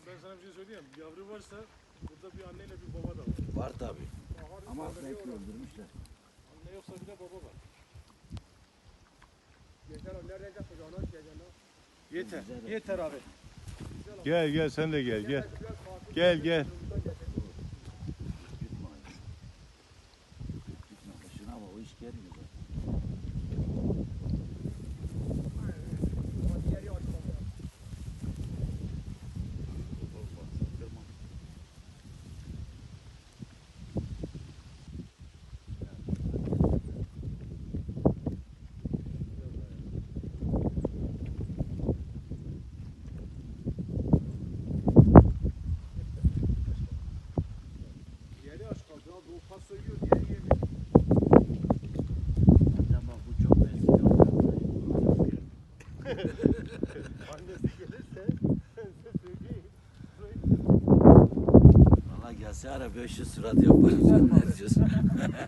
ben sana bir şey söyleyeyim. Yavru varsa burada bir anneyle bir baba da var. Var tabi. Ama belki öldürmüşler. Anne yoksa bir de baba var. Yeter. Yeter abi. Gel gel sen de gel gel. Gel gel. Gitme abi. Gitme başına ama o iş gelmiyor zaten. Diğeri aç kaldı abi. O pas söylüyor. Diğeri yemiyor. Zaten bak bu çok benziyor. Annesi gelirse ben size söyleyeyim. Valla gelse ara 500 surat yaparız. Sen ne diyorsun?